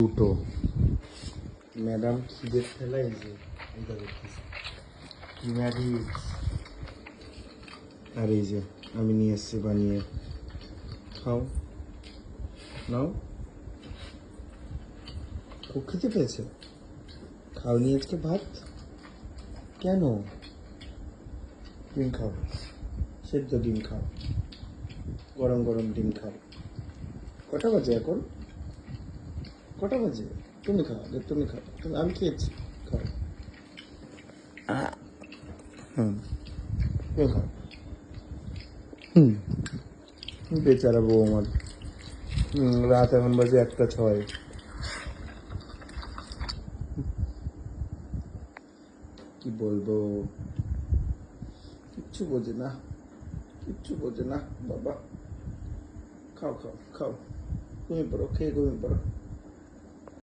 দুটো ম্যাডাম খিদের ঠেলায় যে এটা দেখতেছি ম্যারিজ। আর এই যে আমি নিয়ে এসছি বানিয়ে, খাও নাও। খুব খেতে পেয়েছে, খাও নি আজকে ভাত কেন? ডিম খাও, সেদ্ধ ডিম খাও, গরম গরম ডিম খাও। কটা বাজে এখন? কটা বাজে? তুমি খাও, তুমি খাও, তুমি, আমি খেয়েছি, খাও। হুম, তুমি খাও। হুম, বেচারা বউ আমার। রাত এখন বাজে 1:06। কি বলবো, কিচ্ছু বোঝে না, কিচ্ছু বোঝে না বাবা। খাও খাও খাও, ঘুমিয়ে পড়ো, খেয়ে ঘুমিয়ে পড়ো।